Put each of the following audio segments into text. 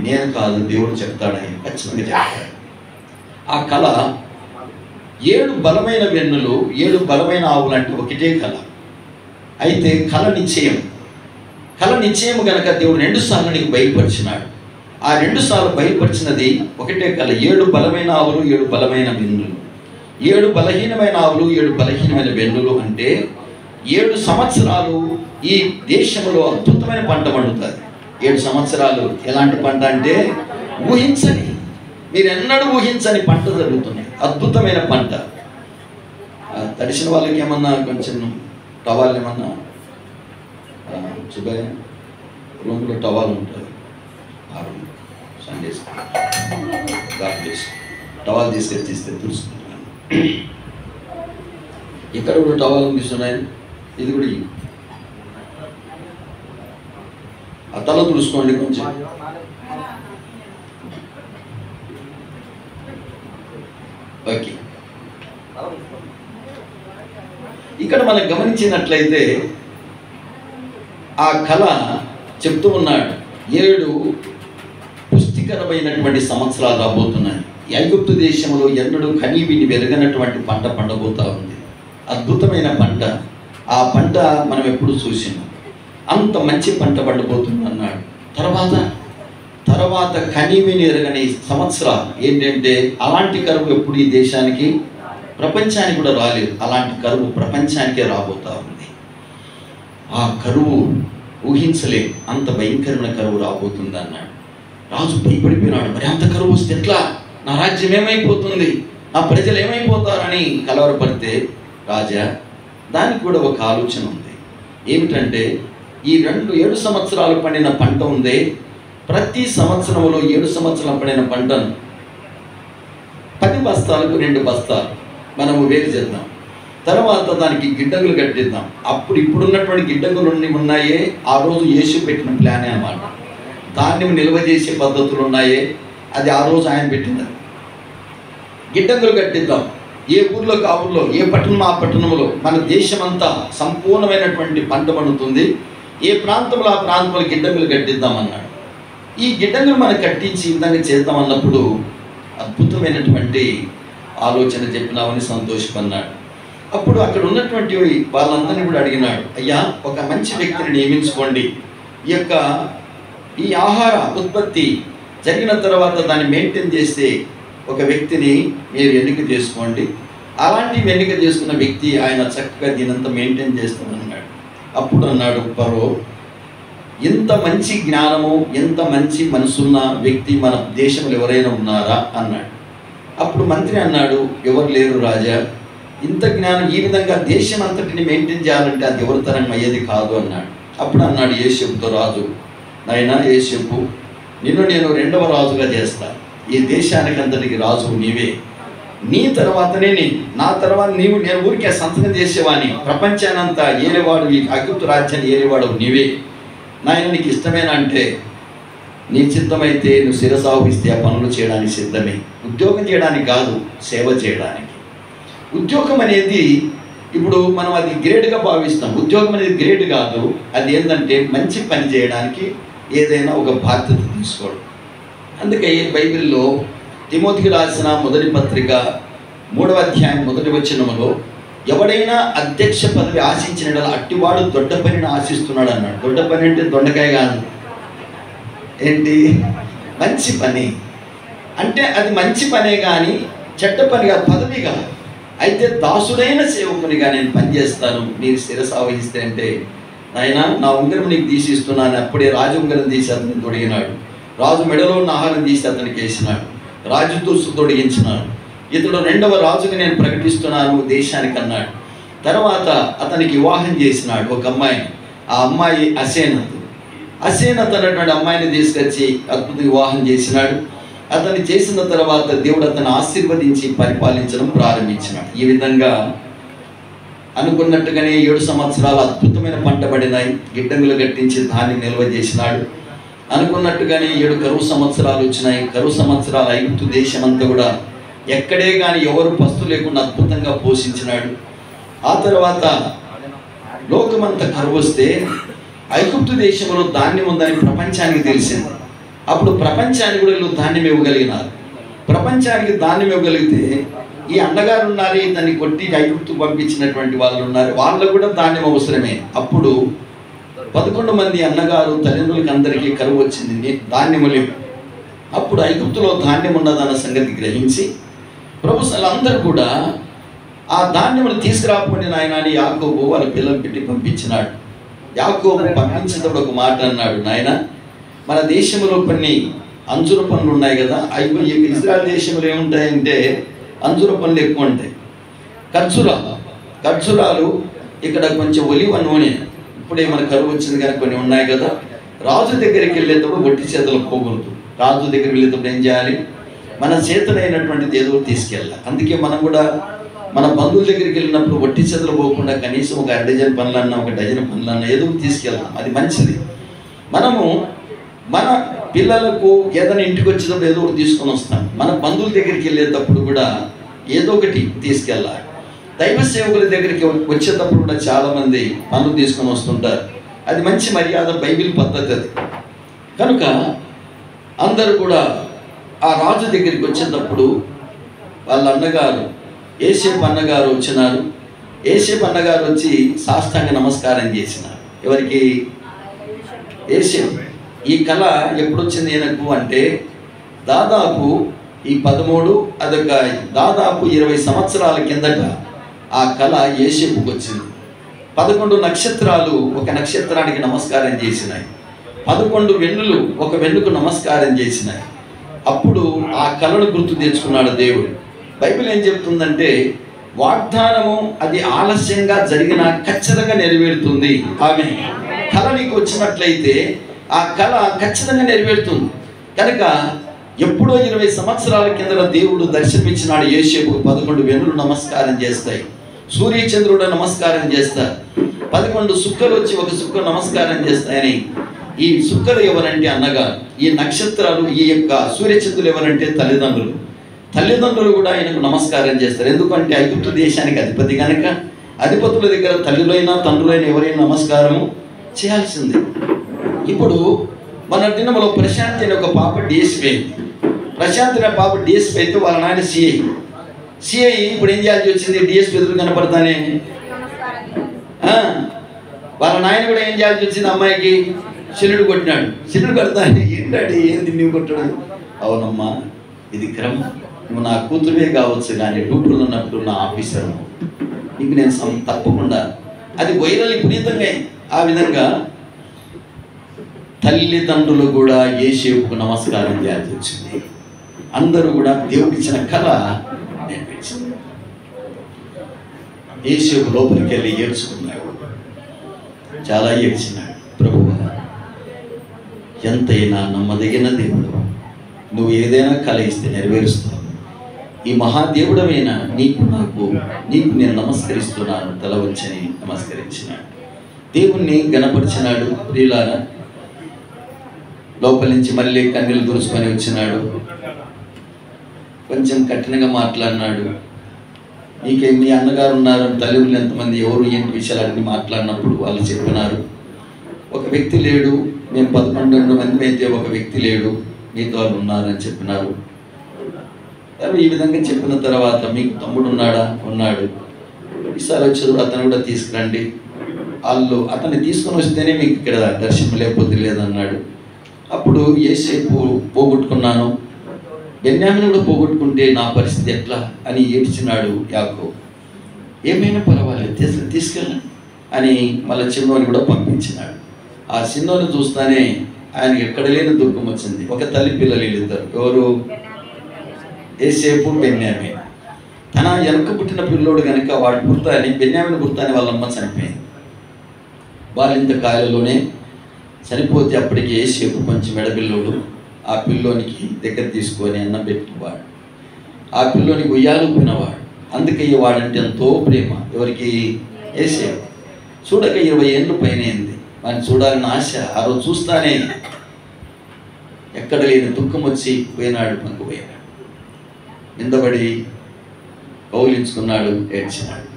నేను కాదు, దేవుడు చెప్తాడని ఖచ్చితంగా చెప్తాడు. ఆ కళ 7 బలమైన వెన్నులు, 7 బలమైన ఆవులు అంటే ఒకటే కళ. అయితే కళ నిశ్చయం కనుక దేవుడు 2 సార్లు నీకు బయలుపరిచినాడు. ఆ 2 సార్లు బయలుపరిచినది ఒకటే కళ. 7 బలమైన ఆవులు, 7 బలమైన వెన్నులు. 7 బలహీనమైన ఆవులు, 7 బలహీనమైన వెన్నులు అంటే 7 సంవత్సరాలు ఈ దేశంలో అద్భుతమైన పంట పండుతుంది. 7 సంవత్సరాలు ఎలాంటి పంట అంటే మీరు ఎన్నడూ ఊహించని పంట జరుగుతుంది. అద్భుతమైన పంట. తడిసిన వాళ్ళకి ఏమన్నా కొంచెం టవాల్ ఏమన్నా సుబ్బయ్య రూమ్లో టవాల్ ఉంటుంది. సండేస్ టవాల్ తీసుకొచ్చిస్తే తుడుచుకుంటున్నాను. ఇక్కడ కూడా టవాల్ తీస్తున్నాయి. ఇది కూడా ఆ తల తుడుచుకోండి కొంచెం. ఓకే, ఇక్కడ మనం గమనించినట్లయితే ఆ కళ చెప్తూ ఉన్నాడు 7 పుష్టికరమైనటువంటి సంవత్సరాలు రాబోతున్నాయి. ఐగుప్తు దేశంలో ఎన్నడూ కనీవిని వెలగనటువంటి పంట పండబోతా ఉంది. అద్భుతమైన పంట. ఆ పంట మనం ఎప్పుడు చూసినాం. అంత మంచి పంట పండబోతుంది అన్నాడు. తర్వాత కనీవిని ఎరగని సంవత్సరాలు ఏంటంటే అలాంటి కరువు ఎప్పుడు ఈ దేశానికి ప్రపంచానికి కూడా రాలేదు. అలాంటి కరువు ప్రపంచానికే రాబోతా ఉంది. ఆ కరువు ఊహించలే, అంత భయంకరమైన కరువు రాబోతుంది అన్నాడు. రాజు భయపడిపోయినాడు. మరి అంత కరువు వస్తే ఎట్లా? నా రాజ్యం ఏమైపోతుంది, నా ప్రజలు ఏమైపోతారని కలవరపడితే రాజా దానికి కూడా ఒక ఆలోచన ఉంది. ఏమిటంటే ఈ 7 సంవత్సరాలు పండిన పంట ఉందే, ప్రతి సంవత్సరంలో 7 సంవత్సరాలు పండిన పంటను 10 బస్తాలకు 2 బస్తాలు మనము వేరు చేద్దాం. తర్వాత దానికి గిడ్డంగులు కట్టిద్దాం. ఇప్పుడున్నటువంటి గిడ్డంగులు ఉన్నాయే, ఆ రోజు యేసు పెట్టిన ప్లానే అన్నమాట. ధాన్యం నిల్వ చేసే పద్ధతులు ఉన్నాయే, అది ఆ రోజు ఆయన పెట్టింది. గిడ్డంగులు కట్టిద్దాం. ఏ ఊర్లో ఆ ఊర్లో, ఏ పట్టణం ఆ పట్టణంలో మన దేశమంతా సంపూర్ణమైనటువంటి పంట పండుతుంది. ఏ ప్రాంతంలో ఆ ప్రాంతంలో గిడ్డంగులు కట్టిద్దామన్నాడు. ఈ గిడ్డంగులు మనం కట్టించి ఈ విధంగా చేద్దామన్నప్పుడు అద్భుతమైనటువంటి ఆలోచన చెప్పినామని సంతోషపడినాడు. అప్పుడు అక్కడ ఉన్నటువంటి వాళ్ళందరినీ కూడా అడిగినాడు, అయ్యా ఒక మంచి వ్యక్తిని నియమించుకోండి. ఈ ఆహార ఉత్పత్తి జరిగిన తర్వాత దాన్ని మెయింటైన్ చేసే ఒక వ్యక్తిని మీరు ఎన్నిక చేసుకోండి. అలాంటి ఎన్నిక చేసుకున్న వ్యక్తి ఆయన చక్కగా దీనంతా మెయింటైన్ చేస్తానన్నాడు. అప్పుడు అన్నాడు ఫరో, ఇంత మంచి జ్ఞానము, ఎంత మంచి మనసున్న వ్యక్తి మన దేశంలో ఎవరైనా ఉన్నారా అన్నాడు. అప్పుడు మంత్రి అన్నాడు, ఎవరు లేరు రాజా. ఇంత జ్ఞానం ఈ విధంగా దేశం అంతటిని మెయింటైన్ చేయాలంటే అది ఎవరి తరం అయ్యేది కాదు అన్నాడు. అప్పుడు అన్నాడు యోసేపుతో రాజు, నాయనా యోసేపు, నిన్ను నేను 2వ రాజుగా చేస్తాను. ఈ దేశానికి అంతటికి రాజు నీవే. నీ తర్వాతనే నా తర్వాత నేను ఊరికే సంతకం చేసేవాడిని. ప్రపంచానంతా ఏలేవాడు, ఈ ఐగుప్తు రాజ్యాన్ని ఏలేవాడు నీవే. నాయన నీకు ఇష్టమేనా అంటే, నీ సిద్ధమైతే నువ్వు శిరసావహిస్తే ఆ పనులు చేయడానికి సిద్ధమే. ఉద్యోగం చేయడానికి కాదు, సేవ చేయడానికి. ఉద్యోగం అనేది ఇప్పుడు మనం అది గ్రేడ్గా భావిస్తాం. ఉద్యోగం అనేది గ్రేడ్ కాదు. అది ఏంటంటే మంచి పని చేయడానికి ఏదైనా ఒక బాధ్యత తీసుకోవడం. అందుకే బైబిల్లో తిమోతికి రాసిన మొదటి పత్రిక 3వ అధ్యాయం 1వ వచనంలో ఎవడైనా అధ్యక్ష పదవి ఆశించిన అట్టివాడు దొడ్డ పనిని ఆశిస్తున్నాడు అన్నాడు. దొడ్డ పని అంటే దొండకాయ కాదు, ఏంటి? మంచి పని. అంటే అది మంచి పనే కానీ చెడ్డ పని కాదు, పదవి కాదు. అయితే దాసుడైన సేవకునిగా నేను పనిచేస్తాను, మీరు శిరస్సు ఆవహిస్తే అంటే, ఆయన నా ఉంగరం నీకు తీసిస్తున్నాను. అప్పుడే రాజు ఉంగరం తీసి అతన్ని తొడిగినాడు. రాజు మెడలో ఉన్న ఆహారం తీసి అతనికి వేసినాడు. రాజుతో తొడిగించినాడు. ఇతడు 2వ రాజుగా నేను ప్రకటిస్తున్నాను దేశానికి అన్నాడు. తర్వాత అతనికి వివాహం చేసినాడు ఒక అమ్మాయిని. ఆ అమ్మాయి అసేనత్ అనేటువంటి అమ్మాయిని తీసుకొచ్చి అద్భుత వివాహం చేసినాడు. అతన్ని చేసిన తర్వాత దేవుడు అతను ఆశీర్వదించి పరిపాలించడం ప్రారంభించినాడు. ఈ విధంగా అనుకున్నట్టుగానే 7 సంవత్సరాలు అద్భుతమైన పంట పడినాయి. గిడ్డంగులు కట్టించి ధాన్యం నిల్వ చేసినాడు. అనుకున్నట్టుగానే 7 కరువు సంవత్సరాలు వచ్చినాయి. కరువు సంవత్సరాలు ఐగుప్తు దేశం అంతా కూడా ఎక్కడే కానీ ఎవరు పస్తు లేకుండా అద్భుతంగా పోషించినాడు. ఆ తర్వాత లోకమంతా కరువు వస్తే ఐగుప్తు దేశంలో ధాన్యం ఉందని ప్రపంచానికి తెలిసింది. అప్పుడు ప్రపంచానికి కూడా వీళ్ళు ధాన్యం ఇవ్వగలిగినారు. ప్రపంచానికి ధాన్యం ఇవ్వగలిగితే ఈ అన్నగారు ఉన్నారు, దాన్ని కొట్టి ఐగుప్తు పంపించినటువంటి వాళ్ళు ఉన్నారు, వాళ్ళకు కూడా ధాన్యం అవసరమే. అప్పుడు 11 మంది అన్నగారు తల్లిదండ్రులకి అందరికీ కరువు వచ్చింది, ధాన్యము లేవు. అప్పుడు ఐగుప్తులో ధాన్యం ఉన్నదన్న సంగతి గ్రహించి ప్రభుత్వాలందరూ కూడా ఆ ధాన్యమును తీసుకురాకపోండి నాయన అని యాకోబు వాళ్ళ పిల్లలు పెట్టి పంపించినాడు. యాకోబు పంపించేటప్పుడు ఒక మాట అన్నాడు, నాయన మన దేశంలో కొన్ని అంజుర పనులు ఉన్నాయి కదా, ఇజ్రాయెల్ దేశంలో ఏముంటాయంటే అంజుర పనులు ఎక్కువ ఉంటాయి. ఖర్జూరాలు ఇక్కడ కొంచెం ఒలివ నూనె, ఇప్పుడే మన కరువు వచ్చింది కానీ కొన్ని ఉన్నాయి కదా. రాజు దగ్గరికి వెళ్ళేటప్పుడు ఒట్టి చేతులు పోకూడదు. రాజు దగ్గరికి వెళ్ళేటప్పుడు ఏం చేయాలి, మన చేతులైనటువంటిది ఏదో తీసుకెళ్ళాలి. అందుకే మనం కూడా మన బంధువుల దగ్గరికి వెళ్ళినప్పుడు ఒట్టి చేతులు పోకుండా కనీసం ఒక 2 డజన్ పనులన్నా, ఒక డజన్ పనులన్నా ఏదో తీసుకెళ్తాం, అది మంచిది. మనము మన పిల్లలకు ఏదైనా ఇంటికి వచ్చేటప్పుడు ఏదో ఒకటి తీసుకొని వస్తాం. మన బంధువుల దగ్గరికి వెళ్ళేటప్పుడు కూడా ఏదో ఒకటి తీసుకెళ్ళాలి. దైవ సేవకుల దగ్గరికి వచ్చేటప్పుడు కూడా చాలామంది పనులు తీసుకొని వస్తుంటారు, అది మంచి మర్యాద, బైబిల్ పద్ధతి అది. కనుక అందరూ కూడా ఆ రాజు దగ్గరికి వచ్చేటప్పుడు వాళ్ళ అన్నగారు యోసేపు అన్నగారు వచ్చినారు. యోసేపు అన్నగారు వచ్చి సాష్టాంగ నమస్కారం చేసినారు. ఎవరికి? యోసేపు. ఈ కళ ఎప్పుడు వచ్చింది ఈయనకు అంటే దాదాపు ఈ 13 అదొక దాదాపు 20 సంవత్సరాల కిందట ఆ కళ యోసేపుకు వచ్చింది. 11 నక్షత్రాలు ఒక నక్షత్రానికి నమస్కారం చేసినాయి, 11 వెన్నులు ఒక వెన్నుకు నమస్కారం చేసినాయి. అప్పుడు ఆ కళను గుర్తు తెచ్చుకున్నాడు దేవుడు. బైబిల్ ఏం చెప్తుందంటే వాగ్దానము అది ఆలస్యంగా జరిగినా ఖచ్చితంగా నెరవేరుతుంది. ఆమె కళ నీకు వచ్చినట్లయితే ఆ కళ ఖచ్చితంగా నెరవేరుతుంది. కనుక ఎప్పుడో 20 సంవత్సరాల కింద దేవుడు దర్శనమిచ్చినాడు యోసేపుకు. 11 వెన్నులు నమస్కారం చేస్తాయి, సూర్యచంద్రుడు నమస్కారం చేస్తారు, 11 సుక్కలు వచ్చి ఒక సుక్క నమస్కారం చేస్తాయని. ఈ సుక్కలు ఎవరంటే అన్నగారు, ఈ నక్షత్రాలు ఈ యొక్క సూర్యచంద్రులు ఎవరంటే తల్లిదండ్రులు. తల్లిదండ్రులు కూడా ఆయనకు నమస్కారం చేస్తారు. ఎందుకంటే ఐగుప్తు దేశానికి అధిపతి కనుక అధిపతుల దగ్గర తల్లులైనా తండ్రులైన ఎవరైనా నమస్కారము చేయాల్సిందే. ఇప్పుడు మన దినంలో ప్రశాంత్ అనే ఒక పాప డిఎస్పీ అయింది. ప్రశాంత్ అనే పాప డిఎస్పీ అయితే వాళ్ళ నాయన సిఐ ఇప్పుడు ఏం చేయాల్సి వచ్చింది, డిఎస్పీ ఎదురు కనపడతానే వాళ్ళ నాయన కూడా ఏం చేయాల్సి వచ్చింది, అమ్మాయికి సెల్లుడు కొట్టినాడు. సెల్లుడు కొడతానే, ఏంటాడు ఏంది నువ్వు కొట్టడం? అవునమ్మా ఇది క్రమం, నువ్వు నా కూతురువే కావచ్చు కానీ డ్యూటీలో ఉన్నప్పుడు నా ఆఫీసర్, నీకు నేను తప్పకుండా. అది వైరల్ విపరీతంగా. ఆ విధంగా తల్లిదండ్రులు కూడా యోసేపుకు నమస్కారం చేయాల్సి వచ్చింది. అందరూ కూడా దేవుడిచ్చిన కళ నేర్పించింది. యోసేపు లోపలికి వెళ్ళి ఏడ్చుకున్నాడు, చాలా ఏడ్చినాడు. ప్రభువా, ఎంతైనా నమ్మదగిన దేవుడు, నువ్వు ఏదైనా కళ ఇస్తే నెరవేరుస్తావు. ఈ మహాదేవుడమైన నీకు నేను నమస్కరిస్తున్నాను, తల వంచని నమస్కరించినాడు. దేవుణ్ణి గణపరిచినాడు. ప్రియులారా, లోపల నుంచి మళ్ళీ కన్నీళ్ళు తుడుచుకొని వచ్చినాడు. కొంచెం కఠినంగా మాట్లాడినాడు. నీకేం మీ అన్నగారు ఉన్నారు, తల్లిదండ్రులు ఎంతమంది, ఎవరు ఏంటి విషయాలన్నీ మాట్లాడినప్పుడు వాళ్ళు చెప్పినారు, ఒక వ్యక్తి లేడు, మేము 11 మంది అయితే ఒక వ్యక్తి లేడు, మీతో వాళ్ళు ఉన్నారని చెప్పినారు. ఈ విధంగా చెప్పిన తర్వాత మీకు తమ్ముడు ఉన్నాడా? ఉన్నాడు. ఈసారి వచ్చారు, అతను కూడా తీసుకురండి. వాళ్ళు అతన్ని తీసుకొని వస్తేనే మీకు ఇక్కడ దర్శనం, లేకపోతే లేదన్నాడు. అప్పుడు యోసేపు పోగొట్టుకున్నాను, బెన్యామీను కూడా పోగొట్టుకుంటే నా పరిస్థితి ఎట్లా అని ఏడ్చినాడు యాకోబు. ఏమైనా పర్వాలేదు తీసుకెళ్ళండి అని మళ్ళీ చిన్నోని కూడా పంపించినాడు. ఆ చిన్నోని చూస్తానే ఆయనకి ఎక్కడ లేని దుఃఖం వచ్చింది. ఒక తల్లి పిల్లలు ఇద్దరు, ఎవరు? యోసేపు, బెన్యామీను. తన వెనక పుట్టిన పిల్లోడు కనుక వాడు పుడతాని, బెన్యామీను పుడతాని వాళ్ళమ్మ చనిపోయింది. బాలింత కాయలలోనే చనిపోతే అప్పటికి యోసేపు కొంచెం ఎడపిల్లోడు. ఆ పిల్లోనికి దగ్గర తీసుకొని అన్నం పెట్టినవాడు, ఆ పిల్లోనికి ఉయ్యాలు ఊపినవాడు. అందుకే వాడంటే ఎంతో ప్రేమ. ఎవరికి? యోసేపు. చూడక 20 ఏళ్ళు పైన అయింది. వాడిని చూడాలని ఆశ. ఆ రోజు చూస్తానే ఎక్కడ లేని దుఃఖం వచ్చి పోయినాడు, పంకుపోయినాడు, నిందబడి కౌలించుకున్నాడు, ఏడ్చినాడు.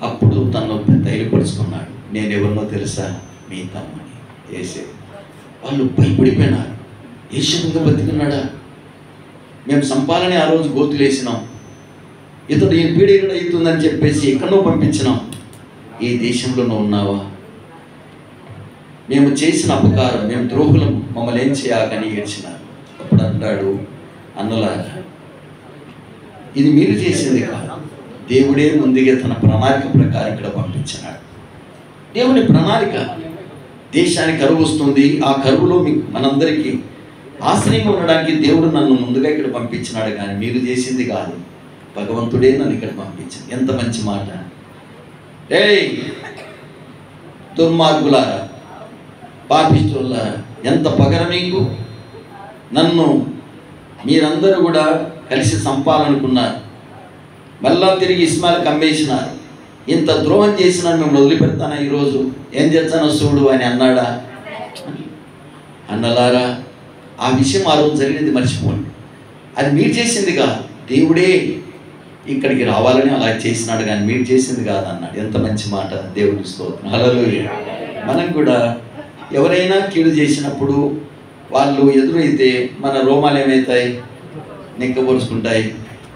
అప్పుడు తను ధైర్యపరుచుకున్నాడు, నేను ఎవరినో తెలుసా, మీ తమ్ముని యోసేపు. వాళ్ళు భయపడిపోయినారు. యేషపుగా బతికున్నాడా? మేము సంపాలని ఆ రోజు గోతులేసినాం, ఇతడు ఈ పీడీరుడు అవుతుందని చెప్పేసి ఎక్కడో పంపించినాం. ఈ దేశంలోనూ ఉన్నావా? మేము చేసిన అపకారం, మేము ద్రోహులం, మమ్మల్ని ఏం చేయాలని ఏడ్చినారు. అప్పుడు అంటాడు, అన్నలారా, ఇది మీరు చేసింది కాదు, దేవుడే ముందుగా తన ప్రణాళిక ప్రకారం ఇక్కడ పంపించినాడు. దేవుని ప్రణాళిక, దేశానికి కరువు వస్తుంది, ఆ కరువులో మీకు మనందరికీ ఆశ్రయం ఉండడానికి దేవుడు నన్ను ముందుగా ఇక్కడ పంపించినాడు, కానీ మీరు చేసింది కాదు, భగవంతుడే నన్ను ఇక్కడ పంపించాడు. ఎంత మంచి మాట! ఏయ్ దుర్మార్గులారా, పాపిష్టులారా, ఎంత పగర మీకు! నన్ను మీరందరూ కూడా కలిసి చంపాలనుకున్నారు, మళ్ళా తిరిగి ఇస్మాయిల్కి అమ్మేసినారు. ఇంత ద్రోహం చేసినా మిమ్మల్ని వదిలిపెడతానా? ఈరోజు ఏం చేస్తానో చూడు అని అన్నాడా? అన్నలారా, ఆ విషయం ఆ రోజు జరిగింది మర్చిపోండి. అది మీరు చేసింది కాదు, దేవుడే ఇక్కడికి రావాలని అలా చేసినాడు, కానీ మీరు చేసింది కాదు అన్నాడు. ఎంత మంచి మాట! దేవుడి స్తోత్రం, హల్లెలూయా. మనం కూడా ఎవరైనా కీడు చేసినప్పుడు వాళ్ళు ఎదురైతే మన రోమాలు ఏమవుతాయి? నిక్కబొరుచుకుంటాయి,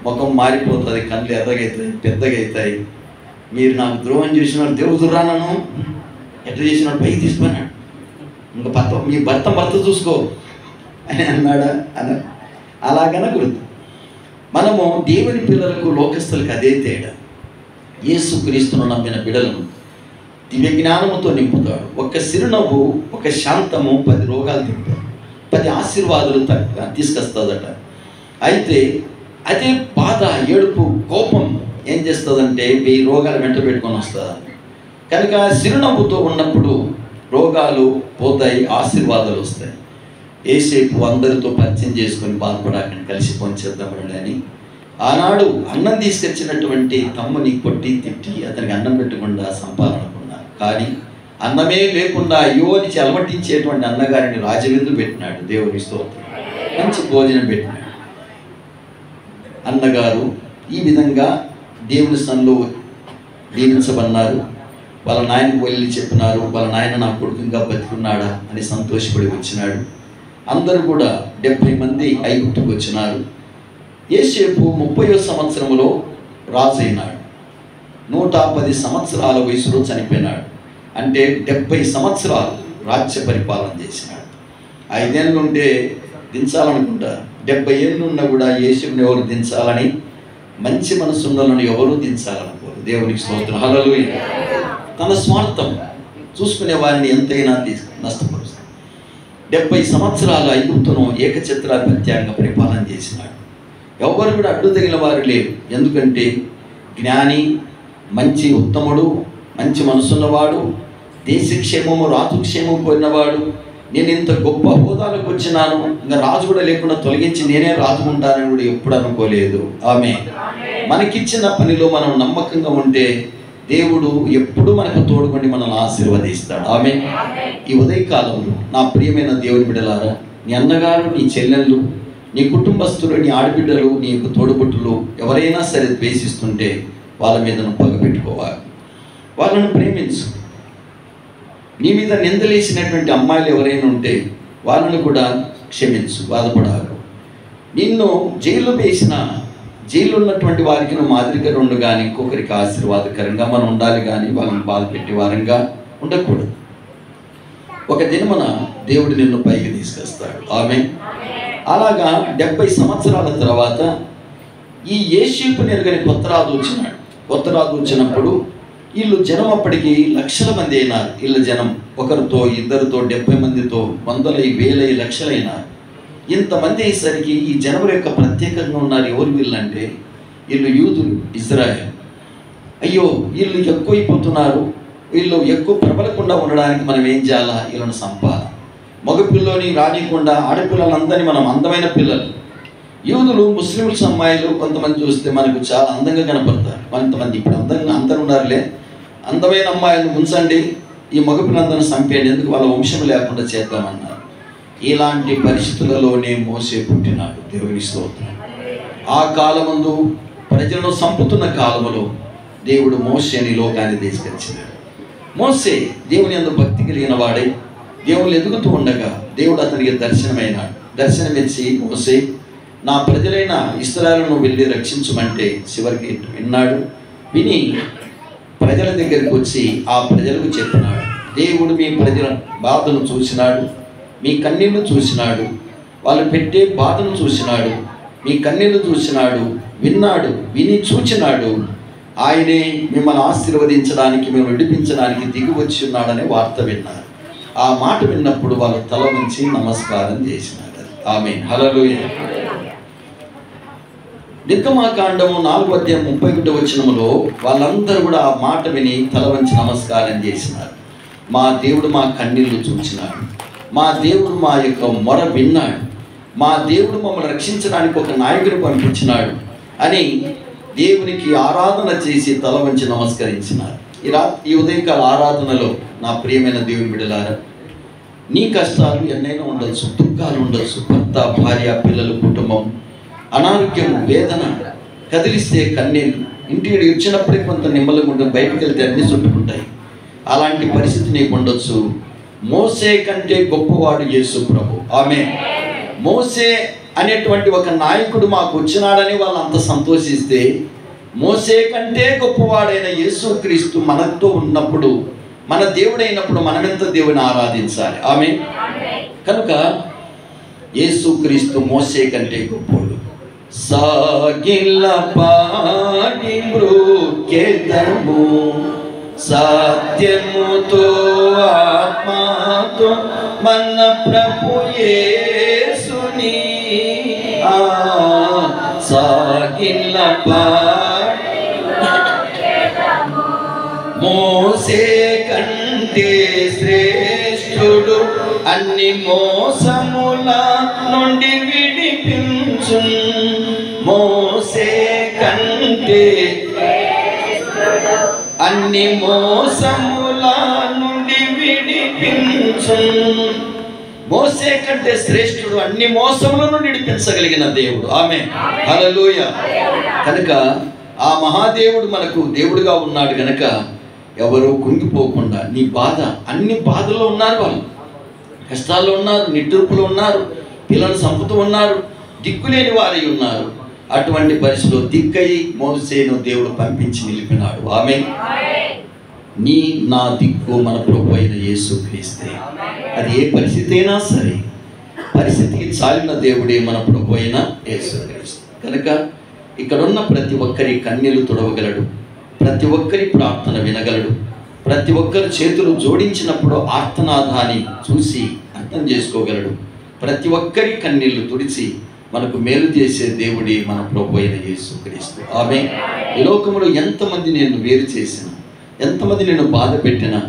ముఖం మారిపోతుంది, కళ్ళు ఎర్రగవుతాయి, పెద్దగా అవుతాయి. మీరు నాకు ద్రోహం చేసినారు, దేవుడు రానను ఎట్లా చేసినాడు, పైకి తీసుకున్నాడు, ఇంకా భర్త చూసుకో అని అన్నాడా? అలాగనకూడదు. మనము దేవుని పిల్లలకు, లోకస్తులకు అదే తేడా. యేసుక్రీస్తును నమ్మిన బిడ్డలను దివ్య జ్ఞానముతో నింపుతాడు. ఒక చిరునవ్వు, ఒక శాంతము 10 రోగాలు తింటాడు, 10 ఆశీర్వాదాలు తీసుకొస్తుందట. అయితే అదే బాధ, ఏడుపు, కోపం ఏం చేస్తుందంటే 1000 రోగాలు వెంట పెట్టుకొని వస్తుంది. కనుక చిరునవ్వుతో ఉన్నప్పుడు రోగాలు పోతాయి, ఆశీర్వాదాలు వస్తాయి. ఏసేపు అందరితో పరిచయం చేసుకొని బాధపడాలని కలిసి పనిచేద్దామని అని ఆనాడు అన్నం తీసుకొచ్చినటువంటి తమ్ముని కొట్టి తిట్టి అతనికి అన్నం పెట్టకుండా సంపాదనుకున్నారు. కానీ అన్నమే లేకుండా అయ్యో అని అలమటించేటువంటి అన్నగారిని రాజవిందు పెట్టినాడు. దేవుని స్తోత్రం, మంచి భోజనం పెట్టినాడు. అన్నగారు ఈ విధంగా దేవుని సన్నిధిలో దీవించబడినారు. వాళ్ళ నాయనకు వెళ్ళి చెప్పినారు, వాళ్ళ నాయన నా కొడుకు ఇంకా బతికున్నాడా అని సంతోషపడి వచ్చినాడు. అందరూ కూడా 70 మంది ఐగుప్తుకు వచ్చినారు. యేసేపు 30వ సంవత్సరంలో రాజు అయినాడు. 110 సంవత్సరాల వయసులో చనిపోయినాడు. అంటే 70 సంవత్సరాలు రాజ్య పరిపాలన చేసినాడు. 5 ఏళ్ళు ఉంటే దించాలనుకుంటారు, 70 ఏళ్ళు ఉన్నా కూడా యేసేపుని ఎవరు దించాలని, మంచి మనసున్నలను ఎవరూ దించాలనుకోరు. దేవునికి స్తోత్రం, హల్లెలూయా. తన స్వార్థం చూసుకునే వారిని ఎంతైనా నష్టపరుస్తాడు. 70 సంవత్సరాలు ఐగుప్తును ఏకఛత్రాధిపత్యంగా పరిపాలన చేసినాడు. ఎవరు కూడా అడ్డు తగిన వారు లేరు. ఎందుకంటే జ్ఞాని, మంచి ఉత్తముడు, మంచి మనసున్నవాడు, దేశక్షేమము రాజుక్షేమం పోయినవాడు. నేను ఇంత గొప్ప హోదాలకు వచ్చినాను, ఇంకా రాజు కూడా లేకుండా తొలగించి నేనే రాజు ఉంటానని కూడా ఎప్పుడు అనుకోలేదు. ఆమె మనకిచ్చిన పనిలో మనం నమ్మకంగా ఉంటే దేవుడు ఎప్పుడు మనకు తోడుకొని మనల్ని ఆశీర్వదిస్తాడు. ఆమె ఈ ఉదయకాలంలో నా ప్రియమైన దేవుని బిడ్డలారా, నీ అన్నగారు, నీ చెల్లెళ్ళు, నీ కుటుంబస్తులు, నీ ఆడబిడ్డలు, నీ యొక్క తోడుబుట్టులు ఎవరైనా సరే ద్వేషిస్తుంటే వాళ్ళ మీద నువ్వు పగపెట్టుకోవాలి. వాళ్ళను ప్రేమించు. నీ మీద నిందలేసినటువంటి అమ్మాయిలు ఎవరైనా ఉంటే వాళ్ళను కూడా క్షమించు, బాధపడాలి. నిన్ను జైల్లో వేసిన, జైల్లో ఉన్నటువంటి వారికి నువ్వు మాదిరిగా ఉండు, కానీ ఇంకొకరికి ఆశీర్వాదకరంగా మనం ఉండాలి, కానీ వాళ్ళని బాధ పెట్టే వారంగా ఉండకూడదు. ఒక దినమున దేవుడు నిన్ను పైకి తీసుకొస్తాడు. ఆమె అలాగా 70 సంవత్సరాల తర్వాత ఈ యేసేపుని ఎరుగని కొత్త రాజు వచ్చినాడు. కొత్త రాజు వచ్చినప్పుడు వీళ్ళు జనం అప్పటికి లక్షల మంది అయినారు. వీళ్ళ జనం ఒకరితో, ఇద్దరితో, 70 మందితో, వందలై, వేలై, లక్షలైనారు. ఇంతమంది అయ్యేసరికి ఈ జనముల యొక్క ప్రత్యేకంగా ఉన్నారు. ఎవరు వీళ్ళంటే వీళ్ళు యూదులు, ఇజ్రాయెల్. అయ్యో వీళ్ళు ఎక్కువైపోతున్నారు, వీళ్ళు ఎక్కువ ప్రబలకుండా ఉండడానికి మనం ఏం చేయాలా? వీళ్ళని సంపాద, మగపిల్లని రానికుండా ఆడపిల్లలందరినీ మనం అందమైన పిల్లలు. యూదులు, ముస్లింస్ అమ్మాయిలు కొంతమంది చూస్తే మనకు చాలా అందంగా కనపడతారు. కొంతమంది ఇప్పుడు అందంగా అందరు ఉన్నారులే, అందమైన అమ్మాయిలను ఉంచండి, ఈ మగపిల్లందరిని చంపేయండి, ఎందుకు వాళ్ళ వంశం లేకుండా చేద్దామన్నారు. ఇలాంటి పరిస్థితులలోనే మోసే పుట్టినాడు. దేవుని స్తోత్రం. ఆ కాలమందు ప్రజలను చంపుతున్న కాలంలో దేవుడు మోసేని లోకాన్ని తీసుకొచ్చినాడు. మోసే దేవుని యందు భక్తి కలిగిన వాడై దేవుని ఎదుగుతూ ఉండగా దేవుడు అతనికి దర్శనమైనాడు. దర్శనమిచ్చి మోసే నా ప్రజలైన ఇశ్రాయేలును వెళ్ళి రక్షించమంటే చివరికి విన్నాడు. విని ప్రజల దగ్గరికి వచ్చి ఆ ప్రజలకు చెప్పినాడు, దేవుడు మీ ప్రజల బాధను చూసినాడు, మీ కన్నీళ్లు చూసినాడు, వాళ్ళు పెట్టే బాధను చూసినాడు, మీ కన్నీళ్లు చూసినాడు, విన్నాడు, విని చూచినాడు. ఆయనే మిమ్మల్ని ఆశీర్వదించడానికి, మిమ్మల్ని విడిపించడానికి దిగి వచ్చి ఉన్నాడనే వార్త విన్నారు. ఆ మాట విన్నప్పుడు వాళ్ళు తల వంచి నమస్కారం చేసినారు. ఆమేన్, హల్లెలూయా. నిర్గమాకాండము 4:31 వాళ్ళందరూ కూడా ఆ మాట విని తల వంచి నమస్కారం చేసినారు. మా దేవుడు మా కన్నీళ్లు చూచినాడు, మా దేవుడు మా యొక్క మొర విన్నాడు, మా దేవుడు మమ్మల్ని రక్షించడానికి ఒక నాయకుని పంపించినాడు అని దేవునికి ఆరాధన చేసి తల వంచి నమస్కరించినారు. ఈ ఉదయకాల ఆరాధనలో నా ప్రియమైన దేవుని బిడ్డలారా, నీ కష్టాలు ఎన్నైనా ఉండొచ్చు, దుఃఖాలు ఉండొచ్చు, భర్త, భార్య, పిల్లలు, కుటుంబం, అనారోగ్యం, వేదన, కదిలిస్తే కన్నీళ్ళు, ఇంటికి వచ్చినప్పుడే కొంత నిమ్మలంగా ఉంటుంది, బయటకు వెళ్తే అన్నీ చుట్టుకుంటాయి. అలాంటి పరిస్థితి నీకు ఉండొచ్చు. మోసే కంటే గొప్పవాడు యేసు ప్రభు. ఆమేన్. మోసే అనేటువంటి ఒక నాయకుడు మాకు వచ్చినాడని వాళ్ళు అంత సంతోషిస్తే, మోసే కంటే గొప్పవాడైన యేసుక్రీస్తు మనతో ఉన్నప్పుడు, మన దేవుడైనప్పుడు మనమెంత దేవుని ఆరాధించాలి. ఆమేన్. కనుక యేసుక్రీస్తు మోసే కంటే గొప్పవాడు. సాగిల పాడి మృక్కెదము సత్యముతో ఆత్మతో మన ప్రభు యేసుని సాగిల పాడి మోసే కంటే శ్రేష్ఠుడు, అన్ని మోసముల నుండి విడిపించు. మోసే కంటే అన్ని మోసముల నుండి విడిపించు. మోసే కంటే శ్రేష్ఠుడు, అన్ని మోసముల నుండి విడిపించగలిగిన దేవుడు. ఆమేన్, హల్లెలూయా. కనుక ఆ మహాదేవుడు మనకు దేవుడుగా ఉన్నాడు గనక ఎవరు కుంగిపోకుండా, నీ బాధ, అన్ని బాధల్లో ఉన్నారు, వాళ్ళు కష్టాల్లో ఉన్నారు, నిట్టూర్పులు ఉన్నారు, పిల్లలు సంపుతూ ఉన్నారు, దిక్కులేని వారై ఉన్నారు. అటువంటి పరిస్థితిలో దిక్కై మోసేను దేవుడు పంపించి నిలిపినాడు. ఆమేన్. నా దిక్కు మన ప్రభు అయిన యేసుక్రీస్తే. అది ఏ పరిస్థితి అయినా సరే, పరిస్థితికి చాలిన దేవుడే మన ప్రభు అయిన యేసుక్రీస్తు. కనుక ఇక్కడున్న ప్రతి ఒక్కరి కన్నీళ్లు తుడవగలడు, ప్రతి ఒక్కరి ప్రార్థన వినగలడు, ప్రతి ఒక్కరి చేతులు జోడించినప్పుడు ఆర్తనాదాన్ని చూసి అర్థం చేసుకోగలడు, ప్రతి ఒక్కరి కన్నీళ్లు తుడిచి మనకు మేలు చేసే దేవుడే మన ప్రభు అయిన యేసుక్రీస్తు. ఆమేన్. ఈ లోకంలో ఎంతమంది నేను వేరు చేసినా, ఎంతమంది నేను బాధ పెట్టినా,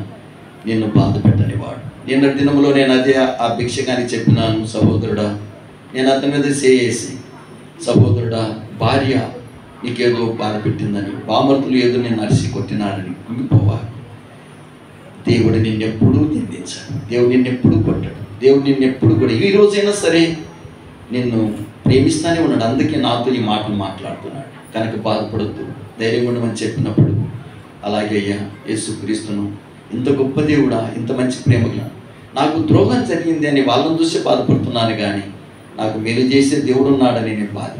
నిన్ను బాధ పెట్టనివాడు. నిన్న దినంలో నేను అదే ఆ భిక్షగానికి చెప్పినాను, సహోదరుడా, నేను అతని మీద చేసి, సహోదరుడా, భార్య నీకేదో బాధ పెట్టిందని, బామర్తులు ఏదో నేను అరిసి కొట్టినాడని కుంగిపోవాలి. దేవుడు నిన్నెప్పుడూ నిందించాడు, దేవుడు నిన్నెప్పుడు కొట్టాడు, దేవుడు నిన్నెప్పుడు కూడా ఈ రోజైనా సరే నిన్ను ప్రేమిస్తానే ఉన్నాడు. అందుకే నాతో ఈ మాటలు మాట్లాడుతున్నాడు. కనుక బాధపడద్దు, ధైర్యం ఉండమని చెప్పినప్పుడు, అలాగే అయ్యా యేసుక్రీస్తును, ఇంత గొప్ప దేవుడా, ఇంత మంచి ప్రేమగా నాకు ద్రోహం జరిగింది అని వాళ్ళని చూసి బాధపడుతున్నాను, కానీ నాకు మేలు చేసే దేవుడు ఉన్నాడని నేను బాధ,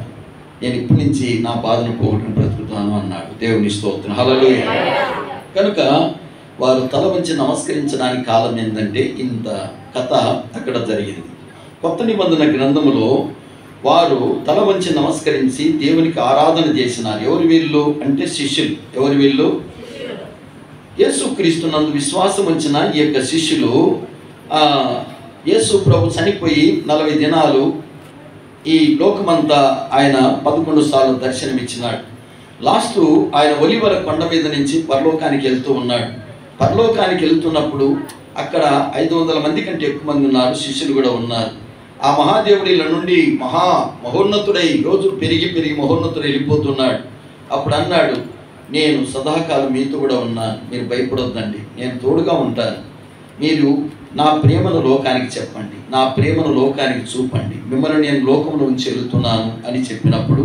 నేను ఇప్పటి నుంచి నా బాధను పోగొట్టుకుని బ్రతుకుతాను అన్నాడు. దేవుని స్తోత్రం, హల్లెలూయా. కనుక వారు తల వంచి నమస్కరించడానికి కాలం ఏంటంటే ఇంత కథ అక్కడ జరిగింది. కొత్త నిబంధన గ్రంథములో వారు తల వంచి నమస్కరించి దేవునికి ఆరాధన చేసినారు. ఎవరు వీళ్ళు అంటే శిష్యులు. ఎవరు వీళ్ళు? యేసుక్రీస్తునందు విశ్వాసం ఉంచిన ఈ యొక్క శిష్యులు. యేసు ప్రభు చనిపోయి 40 దినాలు ఈ లోకమంతా ఆయన 11 సార్లు దర్శనమిచ్చినాడు. లాస్ట్ ఆయన ఒలివల కొండ మీద నుంచి పరలోకానికి వెళ్తూ ఉన్నాడు. పరలోకానికి వెళ్తున్నప్పుడు అక్కడ 500 మంది కంటే ఎక్కువ మంది ఉన్నారు, శిష్యులు కూడా ఉన్నారు. ఆ మహాదేవుడి నుండి మహోన్నతుడై రోజు పెరిగి మహోన్నతుడు వెళ్ళిపోతున్నాడు. అప్పుడు అన్నాడు, నేను సదాకాలం మీతో కూడా ఉన్నాను, మీరు భయపడొద్దండి, నేను తోడుగా ఉంటాను, మీరు నా ప్రేమను లోకానికి చెప్పండి, నా ప్రేమను లోకానికి చూపండి, మిమ్మల్ని నేను లోకంలో ఉంచి వెళుతున్నాను అని చెప్పినప్పుడు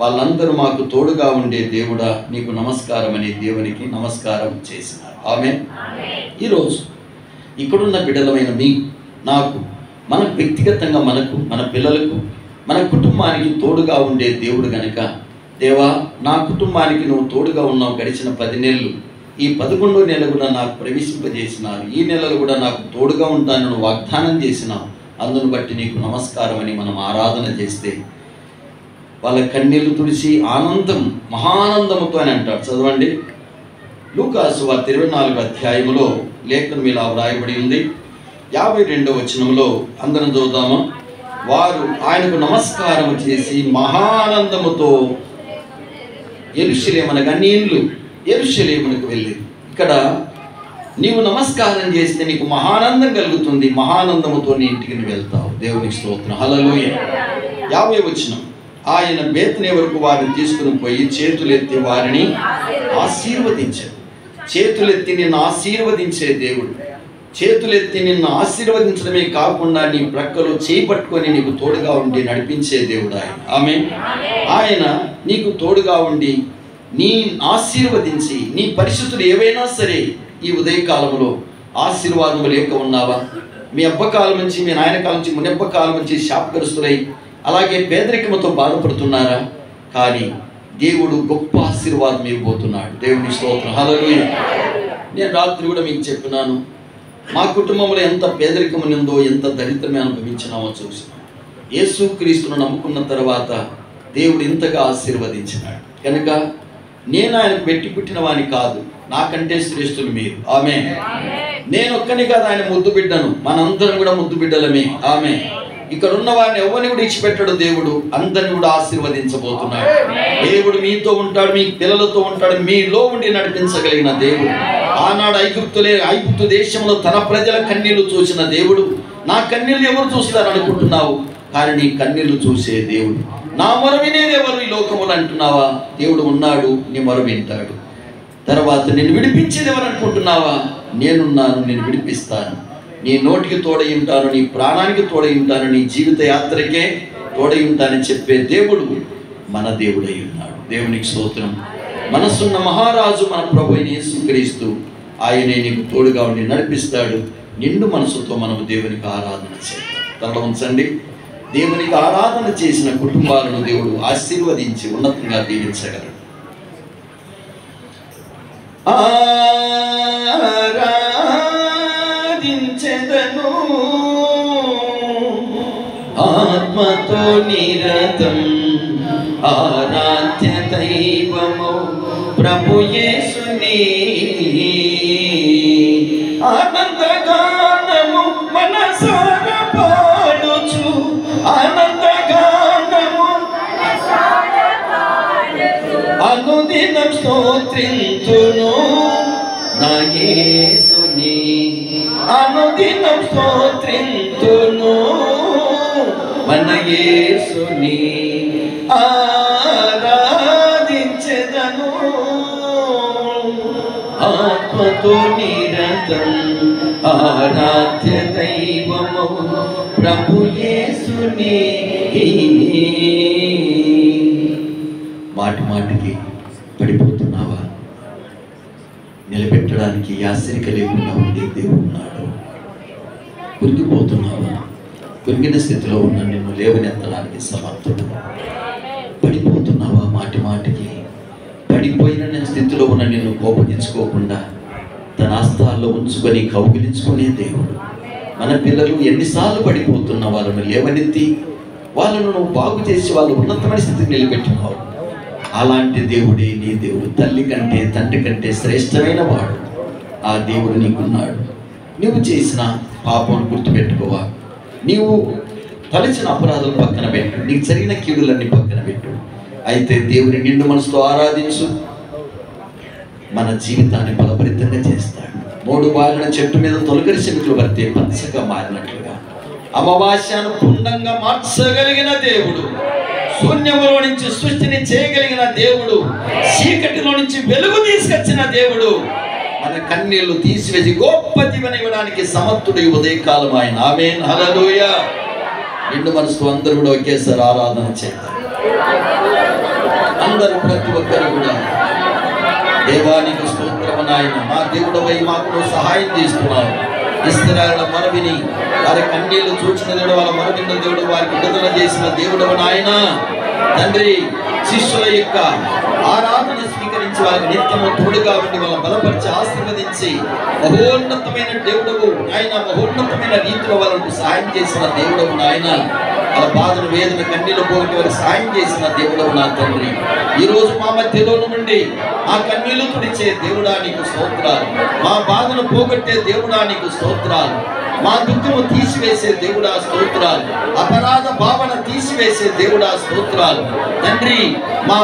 వాళ్ళందరూ మాకు తోడుగా ఉండే దేవుడా నీకు నమస్కారం అని దేవునికి నమస్కారం చేసినారు. ఆమేన్. ఈరోజు ఇక్కడున్న బిడ్డలమైన నాకు మనకు వ్యక్తిగతంగా మనకు, మన పిల్లలకు, మన కుటుంబానికి తోడుగా ఉండే దేవుడు గనుక, దేవా నా కుటుంబానికి నువ్వు తోడుగా ఉన్నావు. గడిచిన 10 నెలలు, ఈ 11వ నెల కూడా నాకు ప్రవేశింపజేసినారు. ఈ నెలలు కూడా నాకు తోడుగా ఉంటానని వాగ్దానం చేసినావు. అందును బట్టి నీకు నమస్కారం అని మనం ఆరాధన చేస్తే వాళ్ళ కన్నీళ్లు తుడిచి ఆనందం, మహానందముతో అని అంటాడు. చదవండి, లూకాసు వార్త 24వ అధ్యాయములో లేఖనం ఇలా వ్రాయబడి ఉంది. 52వ వచనంలో అందరం చదువుతామా? వారు ఆయనకు నమస్కారం చేసి మహానందముతో యెరూషలేమునగా నీళ్లు యెరూషలేమునకు వెళ్ళి. ఇక్కడ నీవు నమస్కారం చేస్తే నీకు మహానందం కలుగుతుంది. మహానందముతో నీ ఇంటికి నువ్వు వెళ్తావు. దేవునికి స్తోత్రం. హల్లెలూయా. 50వ వచనం, ఆయన బేతనీ వరకు వారిని తీసుకుని పోయి చేతులెత్తి వారిని ఆశీర్వదించాడు. చేతులెత్తి నిన్ను ఆశీర్వదించే దేవుడు. చేతులెత్తి నిన్ను ఆశీర్వదించడమే కాకుండా నీ ప్రక్కలో చేయి పట్టుకొని నీకు తోడుగా ఉండి నడిపించే దేవుడు ఆయన. ఆమేన్. ఆయన నీకు తోడుగా ఉండి నీ ఆశీర్వదించి, నీ పరిస్థితులు ఏవైనా సరే ఈ ఉదయకాలంలో ఆశీర్వాదం లేక ఉన్నావా? మీ అబ్బకాలం నుంచి, మీ నాయన కాలం నుంచి, మునెబ్బ కాలం నుంచి శాపగ్రస్తులై అలాగే పేదరికముతో బాధపడుతున్నారా? కానీ దేవుడు గొప్ప ఆశీర్వాదం ఇవ్వబోతున్నాడు. దేవుని స్తోత్రం. హల్లెలూయా. నేను రాత్రి కూడా మీకు చెప్పినాను, మా కుటుంబంలో ఎంత పేదరికం ఉందో, ఎంత దరిద్రమే అనుభవించినామో చూసినాం. యేసుక్రీస్తును నమ్ముకున్న తర్వాత దేవుడు ఇంతగా ఆశీర్వదించినాడు కనుక నేను ఆయనకు పెట్టి పుట్టిన వాని కాదు, నాకంటే శ్రేష్ఠులు మీరు. ఆమేన్. నేను ఒక్కని కాదు ఆయన ముద్దు బిడ్డను, మనందరం కూడా ముద్దు బిడ్డలమే. ఆమేన్. ఇక్కడ ఉన్న వారిని ఎవరిని కూడా ఇచ్చిపెట్టాడు దేవుడు, అందరిని కూడా ఆశీర్వదించబోతున్నాడు. దేవుడు మీతో ఉంటాడు, మీ పిల్లలతో ఉంటాడు, మీలో ఉండి నడిపించగలిగిన దేవుడు. ఆనాడు ఐగుప్తు దేశంలో తన ప్రజల కన్నీళ్లు చూసిన దేవుడు, నా కన్నీళ్లు ఎవరు చూస్తారు అనుకుంటున్నావు? కానీ నీ కన్నీళ్లు చూసే దేవుడు. నా మొర వినేది ఎవరు ఈ లోకములు అంటున్నావా? దేవుడు ఉన్నాడు, నీ మొర వింటాడు. తర్వాత నిన్ను విడిపించేది ఎవరు అనుకుంటున్నావా? నేనున్నాను, నేను విడిపిస్తాను. నీ నోటికి తోడై ఉంటాను, నీ ప్రాణానికి తోడై ఉంటాను, నీ జీవిత యాత్రకే తోడై ఉంటానని చెప్పే దేవుడు మన దేవుడై ఉన్నాడు. దేవునికి స్తోత్రం. మనసున్న మహారాజు మన ప్రభు అయిన యేసుక్రీస్తు, ఆయనే నీకు తోడుగా ఉండి నడిపిస్తాడు. నిండు మనసుతో మనము దేవునికి ఆరాధన చేద్దాం. తల ఉంచండి. దేవునికి ఆరాధన చేసిన కుటుంబాలను దేవుడు ఆశీర్వదించి ఉన్నతంగా దీవించగలడు. ఆరాధించెదను ఆత్మతో నిరతం, ఆరాధ్య దైవము ప్రభు యేసుని. ఆనందగానము మనసారా పాడుచు, ఆనందగానము అనుదినం స్తోత్రింతును నా యేసుని. అనుదినం స్తోత్రింతును మన యేసుని. ఆరాధించెదను ఆత్మతో నిరతం, ఆరాధ్య దైవము ప్రభు యేసుని. మాటి మాటికి పడిపోతున్నావా? నిలబెట్టడానికి యాసరిక లేకుండా ఉండే దేవుడు ఉన్నాడు. కురిగిపోతున్నావా? కురిగిన స్థితిలో ఉన్న నిన్ను లేవనెత్తడానికి సమర్థుడు. పడిపోతున్నావా? మాటి మాటికి పడిపోయిన స్థితిలో ఉన్న నిన్ను కోపగించుకోకుండా తన హస్తాల్లో ఉంచుకొని కౌగిలించుకునే దేవుడు. మన పిల్లలు ఎన్నిసార్లు పడిపోతున్న వాళ్ళను లేవనెత్తి వాళ్ళను నువ్వు బాగు చేసి వాళ్ళు ఉన్నతమైన స్థితికి నిలబెట్టినావు. అలాంటి దేవుడే నీ దేవుడు. తల్లి కంటే తండ్రి కంటే శ్రేష్టమైన వాడు ఆ దేవుడు నీకున్నాడు. నువ్వు చేసిన పాపం గుర్తుపెట్టుకోవా? నీవు తలచిన అపరాధాలు పక్కన పెట్టు, నీకు జరిగిన కీడులన్నీ పక్కన పెట్టు. అయితే దేవుని నిండు మనసుతో ఆరాధించు, మన జీవితాన్ని బలపరితంగా చేస్తాడు. 3 బారిన చెట్టు మీద తొలకరి చెవిట్లు పడితే పచ్చగా మారినట్లుగా అమావాస్యను పుండంగా మార్చగలిగిన దేవుడు, శూన్యములో నుంచి సృష్టిని చేయగలిగిన దేవుడు, చీకటిలో నుంచి వెలుగు తీసుకొచ్చిన దేవుడు, మన కన్నీళ్లు తీసివేసి గొప్ప జీవన ఇవ్వడానికి సమర్థుడు. ఉదయకాలం ఆయన. ఆమేన్. హల్లెలూయా. నిండు మనసుతో అందరూ కూడా ఒకేసారి ఆరాధన చేద్దాం. అందరూ ప్రతి ఒక్కరు కూడా దేవానికి స్తోత్రము నాయన. మా దేవుడవై మాకు సహాయం చేస్తున్నావు. ఇశ్రాయేలు మొరవిని వారి కన్నీళ్లు చూచిన దేవుడు, వాళ్ళ మొరవిన్న దేవుడు, వారికి విడుదల చేసిన దేవుడు నాయన తండ్రి. శిష్యుల యొక్క ఆరాధన స్వీకరించి వారికి నిత్యము తోడుగా ఉండి వాళ్ళని బలపరిచి ఆశీర్వదించి మహోన్నతమైన దేవుడవు నాయన, మహోన్నతమైన రీతిలో వాళ్ళకు సహాయం చేసిన దేవుడవు నాయన. వాళ్ళ బాధను వేదన కన్నీళ్ళు పోగొట్టి వారికి సహాయం చేసిన దేవుడవు నా తండ్రి. ఈరోజు మా మధ్యలో నుండి ఆ కన్నీళ్లు తుడిచే దేవుడా నీకు స్తోత్రాలు, మా బాధను పోగొట్టే దేవుడా నీకు స్తోత్రాలు, మా దుఃఖము తీసివేసే దేవుడా స్తోత్రాలు, అపరాధ భావన తీసివేసే దేవుడా స్తోత్రాలు తండ్రి. మా